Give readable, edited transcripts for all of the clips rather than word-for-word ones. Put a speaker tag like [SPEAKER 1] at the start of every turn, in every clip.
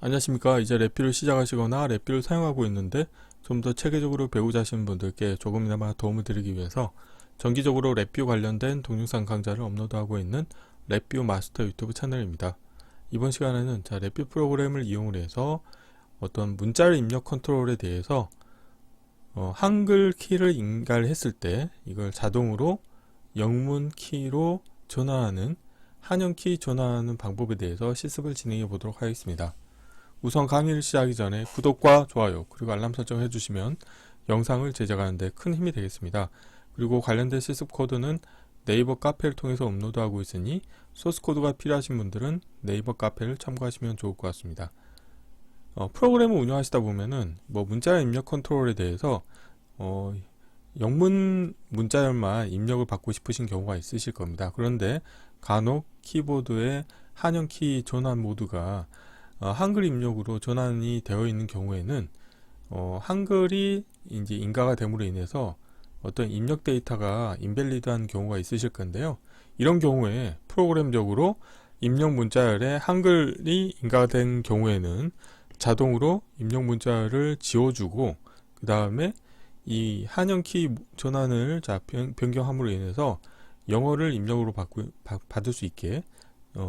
[SPEAKER 1] 안녕하십니까. 이제 랩뷰를 시작하시거나 랩뷰를 사용하고 있는데 좀 더 체계적으로 배우자 하시는 분들께 조금이나마 도움을 드리기 위해서 정기적으로 랩뷰 관련된 동영상 강좌를 업로드하고 있는 랩뷰 마스터 유튜브 채널입니다. 이번 시간에는 랩뷰 프로그램을 이용을 해서 어떤 문자를 입력 컨트롤에 대해서 한글 키를 인가를 했을 때 이걸 자동으로 영문 키로 전환하는 한영키 전환하는 방법에 대해서 실습을 진행해 보도록 하겠습니다. 우선 강의를 시작하기 전에 구독과 좋아요 그리고 알람 설정 해주시면 영상을 제작하는데 큰 힘이 되겠습니다. 그리고 관련된 실습 코드는 네이버 카페를 통해서 업로드하고 있으니 소스 코드가 필요하신 분들은 네이버 카페를 참고하시면 좋을 것 같습니다. 프로그램을 운영하시다 보면은 문자 입력 컨트롤에 대해서 영문 문자열만 입력을 받고 싶으신 경우가 있으실 겁니다. 그런데 간혹 키보드의 한영키 전환 모드가 한글 입력으로 전환이 되어 있는 경우에는 한글이 이제 인가가 됨으로 인해서 어떤 입력 데이터가 인밸리드한 경우가 있으실 건데요. 이런 경우에 프로그램적으로 입력 문자열에 한글이 인가가 된 경우에는 자동으로 입력 문자열을 지워주고 그 다음에 이 한영키 전환을 변경함으로 인해서 영어를 입력으로 받을 수 있게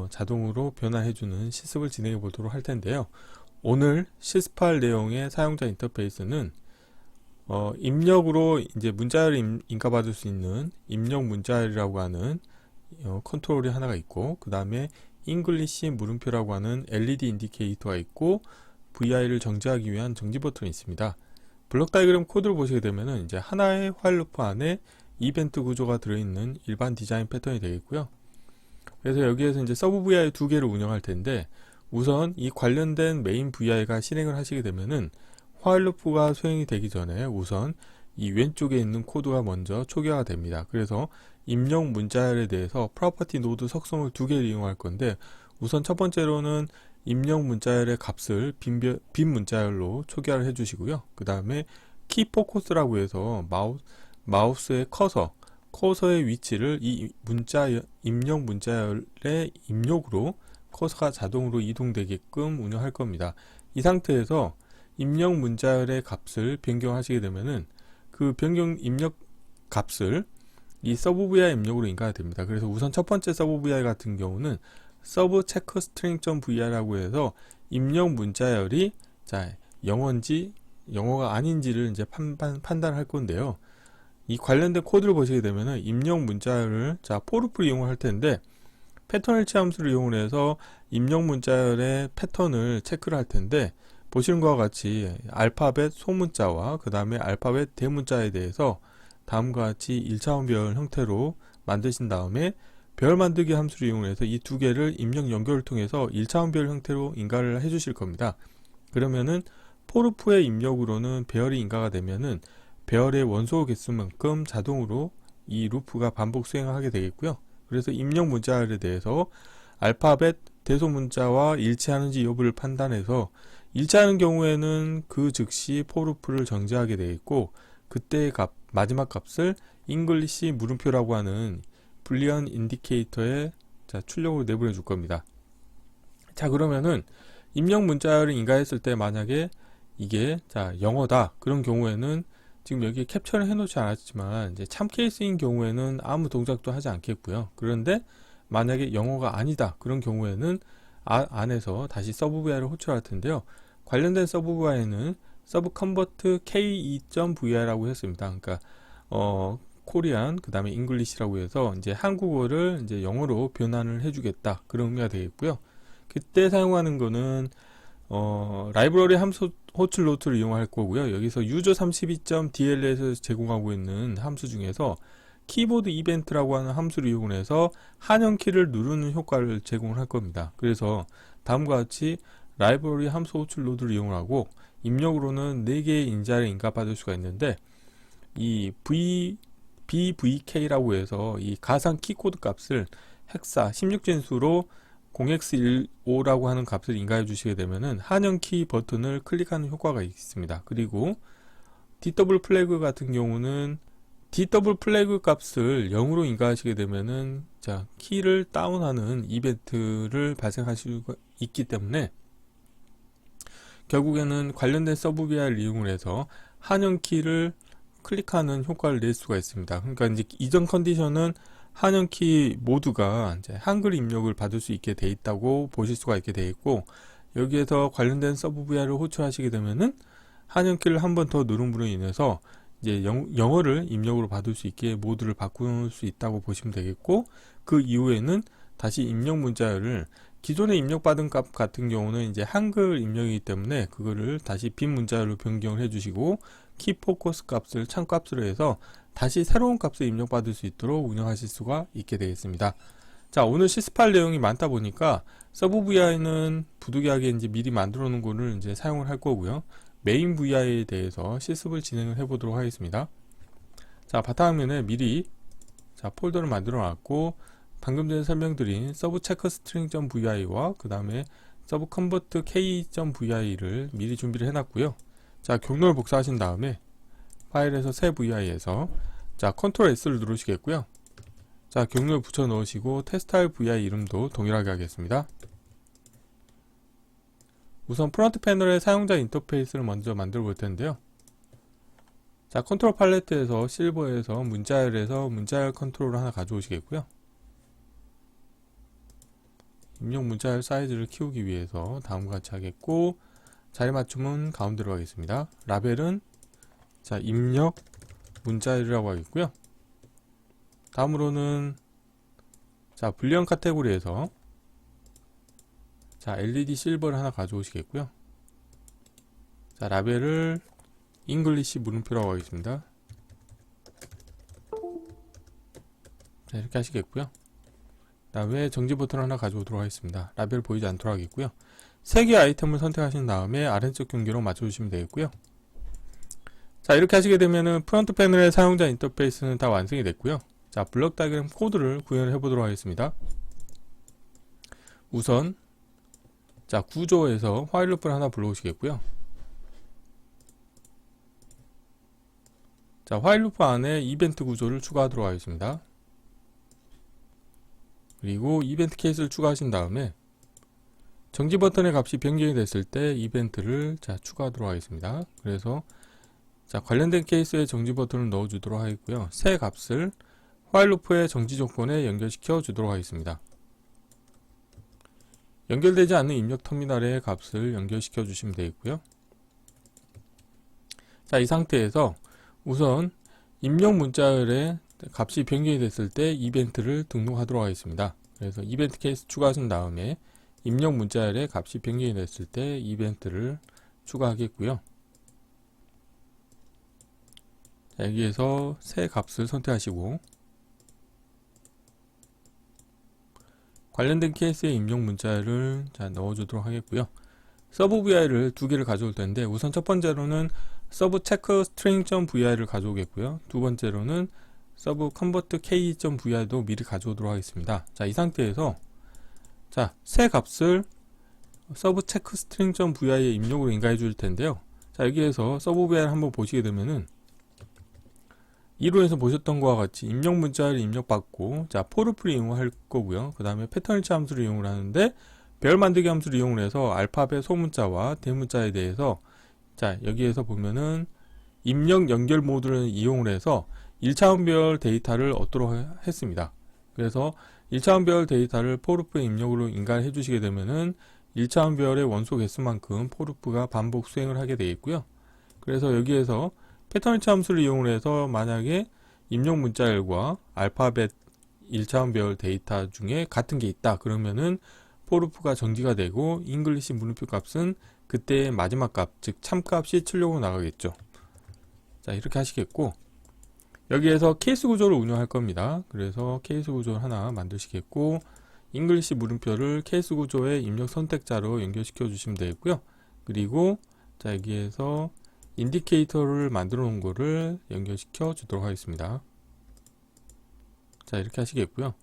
[SPEAKER 1] 자동으로 변환해주는 실습을 진행해 보도록 할 텐데요. 오늘 실습할 내용의 사용자 인터페이스는 입력으로 이제 문자열을 인가받을 수 있는 입력 문자열이라고 하는 컨트롤이 하나가 있고, 그 다음에 잉글리시 물음표라고 하는 LED 인디케이터가 있고, VI를 정지하기 위한 정지 버튼이 있습니다. 블록 다이그램 코드를 보시게 되면은 이제 하나의 화일 루프 안에 이벤트 구조가 들어있는 일반 디자인 패턴이 되겠고요. 그래서 여기에서 이제 서브 VI 두 개를 운영할 텐데, 우선 이 관련된 메인 VI가 실행을 하시게 되면은 화일 루프가 수행이 되기 전에 우선 이 왼쪽에 있는 코드가 먼저 초기화가 됩니다. 그래서 입력 문자열에 대해서 프로퍼티 노드 속성을 두 개를 이용할 건데, 우선 첫 번째로는 입력 문자열의 값을 빈 문자열로 초기화를 해주시고요. 그 다음에 키 포커스라고 해서 마우스의 커서의 위치를 이 입력 문자열의 입력으로 커서가 자동으로 이동되게끔 운영할 겁니다. 이 상태에서 입력 문자열의 값을 변경하시게 되면은 그 변경 입력 값을 이 서브 vi 입력으로 인가가 됩니다. 그래서 우선 첫 번째 서브 vi 같은 경우는 서브 체크 string.vi라고 해서 입력 문자열이 영어인지 영어가 아닌지를 이제 판단할 건데요. 이 관련된 코드를 보시게 되면은 입력 문자열을 포르프를 이용할 텐데, 패턴 일치 함수를 이용해서 입력 문자열의 패턴을 체크를 할 텐데, 보시는 것과 같이 알파벳 소문자와 그 다음에 알파벳 대문자에 대해서 다음과 같이 1차원별 형태로 만드신 다음에 별 만들기 함수를 이용해서 이 두 개를 입력 연결을 통해서 1차원별 형태로 인가를 해 주실 겁니다. 그러면은 포르프의 입력으로는 배열이 인가가 되면은 배열의 원소 개수만큼 자동으로 이 루프가 반복 수행하게 되겠고요. 그래서 입력 문자열에 대해서 알파벳 대소문자와 일치하는지 여부를 판단해서 일치하는 경우에는 그 즉시 포르프를 정지하게 되겠고, 그때의 마지막 값을 잉글리시 물음표라고 하는 불리언 인디케이터에 출력으로 내보내 줄 겁니다. 그러면은 입력 문자열을 인가했을 때 만약에 이게 영어다 그런 경우에는 지금 여기 캡처를 해놓지 않았지만 이제 참 케이스인 경우에는 아무 동작도 하지 않겠고요. 그런데 만약에 영어가 아니다 그런 경우에는 안에서 다시 서브 vi를 호출할 텐데요. 관련된 서브 vi는 서브 컨버트 ke.vi라고 했습니다. 그러니까 코리안 그 다음에 잉글리시라고 해서 이제 한국어를 이제 영어로 변환을 해주겠다 그런 의미가 되겠고요. 그때 사용하는 거는 라이브러리 함수 호출 노트를 이용할 거고요. 여기서 user32.dl에서 제공하고 있는 함수 중에서 키보드 이벤트라고 하는 함수를 이용해서 한영키를 누르는 효과를 제공할 겁니다. 그래서 다음과 같이 라이브러리 함수 호출 노드를 이용하고 입력으로는 4개의 인자를 인가받을 수가 있는데, 이 BVK라고 해서 이 가상 키코드 값을 헥사 16진수로 0x15라고 하는 값을 인가해 주시게 되면은 한영키 버튼을 클릭하는 효과가 있습니다. 그리고 DW 플래그 같은 경우는 DW 플래그 값을 0으로 인가하시게 되면은 키를 다운하는 이벤트를 발생할 수가 있기 때문에 결국에는 관련된 서브 VI를 이용을 해서 한영키를 클릭하는 효과를 낼 수가 있습니다. 그러니까 이제 이전 컨디션은 한영키 모두가 이제 한글 입력을 받을 수 있게 돼 있다고 보실 수가 있게 돼 있고, 여기에서 관련된 서브 VI를 호출하시게 되면은 한영키를 한 번 더 누름으로 인해서 이제 영어를 입력으로 받을 수 있게 모드를 바꿀 수 있다고 보시면 되겠고, 그 이후에는 다시 입력 문자열을 기존에 입력받은 값 같은 경우는 이제 한글 입력이기 때문에 그거를 다시 빈 문자열로 변경을 해주시고, 키포커스 값을 참값으로 해서 다시 새로운 값을 입력받을 수 있도록 운영하실 수가 있게 되겠습니다. 자, 오늘 실습할 내용이 많다 보니까 서브 VI는 부득이하게 이제 미리 만들어 놓은 거를 이제 사용을 할 거고요. 메인 VI에 대해서 실습을 진행을 해 보도록 하겠습니다. 자, 바탕화면에 미리 폴더를 만들어 놨고, 방금 전에 설명드린 서브 체크 스트링.vi와 그 다음에 서브 컨버트 k.vi를 미리 준비를 해 놨고요. 자, 경로를 복사하신 다음에 파일에서 새 vi에서 컨트롤 S를 누르시겠고요. 자, 경로를 붙여 넣으시고 테스트할 vi 이름도 동일하게 하겠습니다. 우선 프론트 패널의 사용자 인터페이스를 먼저 만들어 볼 텐데요. 자, 컨트롤 팔레트에서 실버에서 문자열에서 문자열 컨트롤을 하나 가져오시겠고요. 입력 문자열 사이즈를 키우기 위해서 다음과 같이 하겠고, 자리 맞춤은 가운데로 하겠습니다. 라벨은 입력 문자열이라고 하겠고요. 다음으로는 불리언 카테고리에서 LED 실버를 하나 가져오시겠고요. 라벨을 잉글리시 물음표라고 하겠습니다. 이렇게 하시겠고요. 그 다음에 정지 버튼 하나 가져오도록 하겠습니다. 라벨 보이지 않도록 하겠고요. 3개의 아이템을 선택하신 다음에 아래쪽 경계로 맞춰주시면 되겠고요. 자, 이렇게 하시게 되면은 프론트 패널의 사용자 인터페이스는 다 완성이 됐고요. 자, 블럭 다이어그램 코드를 구현을 해보도록 하겠습니다. 우선 구조에서 화일 루프를 하나 불러오시겠고요. 화일 루프 안에 이벤트 구조를 추가하도록 하겠습니다. 그리고 이벤트 케이스를 추가하신 다음에 정지 버튼의 값이 변경이 됐을 때 이벤트를 추가하도록 하겠습니다. 그래서 관련된 케이스에 정지 버튼을 넣어주도록 하겠고요. 새 값을 화일 루프의 정지 조건에 연결시켜 주도록 하겠습니다. 연결되지 않는 입력 터미널의 값을 연결시켜 주시면 되겠고요. 이 상태에서 우선 입력 문자열의 값이 변경이 됐을 때 이벤트를 등록하도록 하겠습니다. 그래서 이벤트 케이스 추가하신 다음에 입력 문자열의 값이 변경이 됐을 때 이벤트를 추가하겠고요. 여기에서 새 값을 선택하시고 관련된 케이스의 입력 문자열을 넣어주도록 하겠고요. 서브 VI를 2개를 가져올 텐데, 우선 첫 번째로는 서브 체크 스트링.vi를 가져오겠고요. 두 번째로는 서브 컨버트 k.vi도 미리 가져오도록 하겠습니다. 이 상태에서 새 값을 서브 체크 스트링.vi의 입력으로 인가해 줄 텐데요. 여기에서 서브 VI를 한번 보시게 되면은 이론에서 보셨던 것과 같이 입력 문자를 입력받고 포르프를 이용할 거고요. 그 다음에 패턴일치 함수를 이용을 하는데, 별 만들기 함수를 이용을 해서 알파벳 소문자와 대문자에 대해서 여기에서 보면은 입력 연결 모드를 이용을 해서 1차원별 데이터를 얻도록 했습니다. 그래서 1차원별 데이터를 포르프의 입력으로 인가를 해주시게 되면은 1차원별의 원소 개수만큼 포르프가 반복 수행을 하게 되겠고요. 그래서 여기에서 패턴일치 함수를 이용을 해서 만약에 입력 문자열과 알파벳 1차원별 데이터 중에 같은 게 있다 그러면은 포르프가 정지가 되고 잉글리시 물음표 값은 그때의 마지막 값, 즉 참값이 출력으로 나가겠죠. 이렇게 하시겠고, 여기에서 케이스 구조를 운영할 겁니다. 그래서 케이스 구조를 하나 만드시겠고, 잉글리시 물음표를 케이스 구조의 입력 선택자로 연결시켜 주시면 되겠고요. 그리고 여기에서 인디케이터를 만들어 놓은 거를 연결시켜 주도록 하겠습니다. 이렇게 하시겠고요.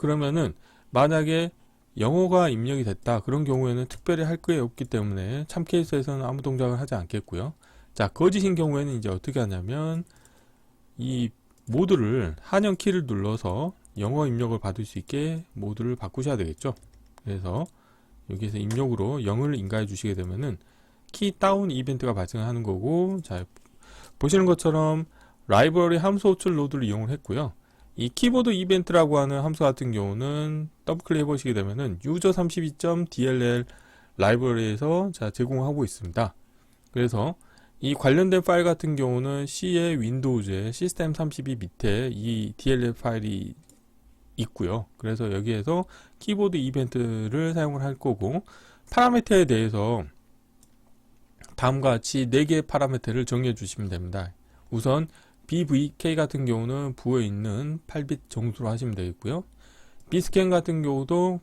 [SPEAKER 1] 그러면은 만약에 영어가 입력이 됐다 그런 경우에는 특별히 할 게 없기 때문에 참 케이스에서는 아무 동작을 하지 않겠고요. 거짓인 경우에는 이제 어떻게 하냐면 이 모드를 한영 키를 눌러서 영어 입력을 받을 수 있게 모드를 바꾸셔야 되겠죠. 그래서 여기에서 입력으로 0을 인가해 주시게 되면은 키 다운 이벤트가 발생하는 거고, 자, 보시는 것처럼 라이브러리 함수 호출 노드를 이용을 했고요. 이 키보드 이벤트라고 하는 함수 같은 경우는 더블 클릭해 보시게 되면은 user32.dll 라이브러리에서 자, 제공하고 있습니다. 그래서 이 관련된 파일 같은 경우는 C의 윈도우즈의 시스템 32 밑에 이 DLL 파일이 있고요. 그래서 여기에서 키보드 이벤트를 사용을 할 거고, 파라미터에 대해서 다음과 같이 4개의 파라미터를 정리해 주시면 됩니다. 우선 BVK 같은 경우는 부호에 있는 8빗 정수로 하시면 되겠고요. Bscan 같은 경우도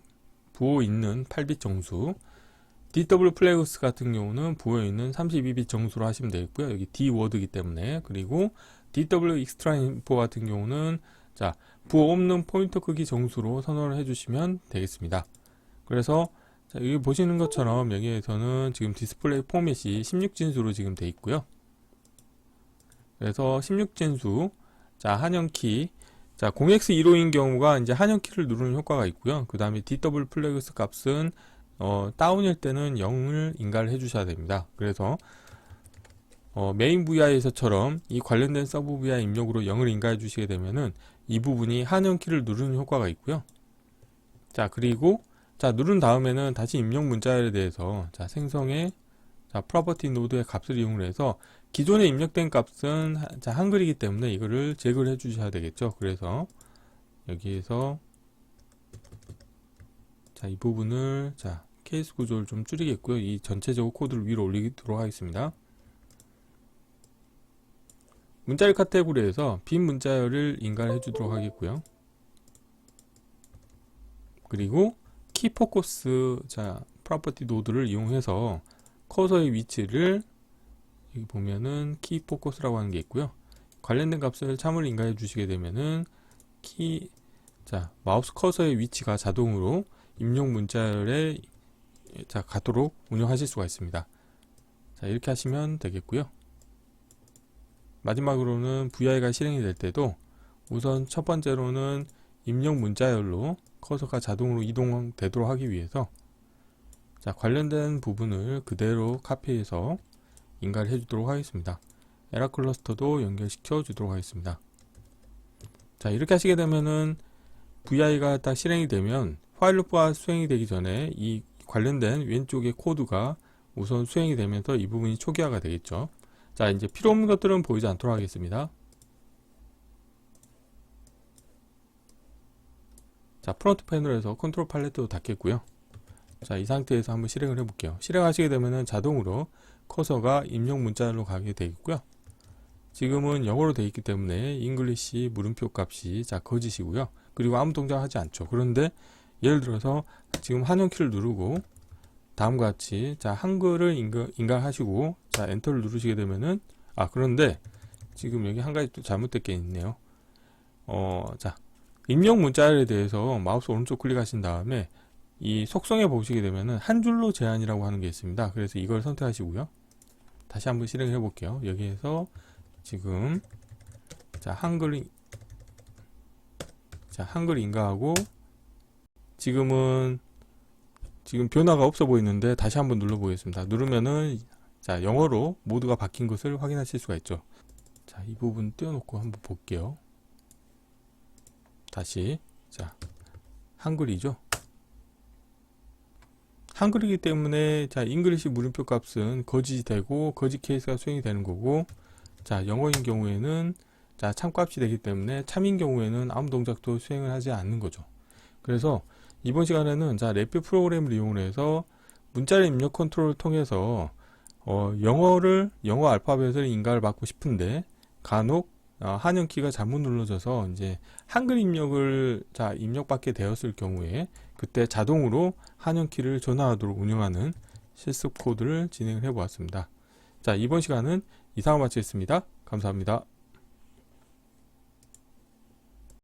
[SPEAKER 1] 부호에 있는 8빗 정수, DW 플래그스 같은 경우는 부호에 있는 32빗 정수로 하시면 되겠고요. 여기 D워드이기 때문에. 그리고 DW 익스트라 인포 같은 경우는 자, 부호 없는 포인터 크기 정수로 선언을 해주시면 되겠습니다. 그래서 자, 여기 보시는 것처럼 여기에서는 지금 디스플레이 포맷이 16진수로 지금 되어 있고요. 그래서 16진수, 자, 한영키, 자, 0x15인 경우가 이제 한영키를 누르는 효과가 있고요. 그 다음에 DW 플래그스 값은 다운일 때는 0을 인가를 해주셔야 됩니다. 그래서 메인 VI에서처럼 이 관련된 서브 VI 입력으로 0을 인가해 주시게 되면은 이 부분이 한영키를 누르는 효과가 있고요. 자, 그리고 자, 누른 다음에는 다시 입력 문자열에 대해서 자, 생성의 자, 프로퍼티 노드의 값을 이용해서 기존에 입력된 값은 자, 한글이기 때문에 이거를 제거를 해 주셔야 되겠죠. 그래서 여기에서 자, 이 부분을 자, 케이스 구조를 좀 줄이겠고요. 이 전체적으로 코드를 위로 올리도록 하겠습니다. 문자열 카테고리에서 빈 문자열을 인가를 해주도록 하겠고요. 그리고 키 포커스 자, 프로퍼티 노드를 이용해서 커서의 위치를 여기 보면은 키 포커스라고 하는 게 있고요. 관련된 값을 참을 인가해 주시게 되면은 자, 마우스 커서의 위치가 자동으로 입력 문자열에 자, 가도록 운영하실 수가 있습니다. 자, 이렇게 하시면 되겠고요. 마지막으로는 VI가 실행이 될 때도 우선 첫 번째로는 입력 문자열로 커서가 자동으로 이동되도록 하기 위해서 자, 관련된 부분을 그대로 카피해서 인가를 해주도록 하겠습니다. 에라 클러스터도 연결시켜 주도록 하겠습니다. 자, 이렇게 하시게 되면은 VI가 딱 실행이 되면 화일 루프가 수행이 되기 전에 이 관련된 왼쪽의 코드가 우선 수행이 되면서 이 부분이 초기화가 되겠죠. 자, 이제 필요 없는 것들은 보이지 않도록 하겠습니다. 자, 프론트 패널에서 컨트롤 팔레트도 닫겠고요. 자, 이 상태에서 한번 실행을 해볼게요. 실행하시게 되면은 자동으로 커서가 입력 문자열로 가게 되겠고요. 지금은 영어로 되어 있기 때문에 잉글리시 물음표 값이 자, 거짓이고요. 그리고 아무 동작하지 않죠. 그런데 예를 들어서 지금 한영키를 누르고 다음과 같이 자, 한글을 인가하시고 자, 엔터를 누르시게 되면은 그런데 지금 여기 한 가지 또 잘못된 게 있네요. 자, 입력 문자열에 대해서 마우스 오른쪽 클릭하신 다음에 이 속성에 보시게 되면은 한 줄로 제한이라고 하는 게 있습니다. 그래서 이걸 선택하시고요. 다시 한번 실행해 볼게요. 여기에서 지금 자, 한글 인가하고 지금 변화가 없어 보이는데 다시 한번 눌러 보겠습니다. 누르면은 자, 영어로 모드가 바뀐 것을 확인하실 수가 있죠. 자, 이 부분 띄워놓고 한번 볼게요. 다시 자, 한글이죠. 한글이기 때문에 자, 잉글리시 물음표 값은 거짓이 되고 거짓 케이스가 수행이 되는 거고, 자, 영어인 경우에는 자, 참값이 되기 때문에 참인 경우에는 아무 동작도 수행을 하지 않는 거죠. 그래서 이번 시간에는 자, 랩뷰 프로그램을 이용해서 문자열 입력 컨트롤을 통해서 영어 알파벳을 인가를 받고 싶은데 간혹 한영키가 잘못 눌러져서 이제 한글 입력을 자, 입력받게 되었을 경우에 그때 자동으로 한영키를 전환하도록 운영하는 실습 코드를 진행을 해 보았습니다. 자, 이번 시간은 이상으로 마치겠습니다. 감사합니다.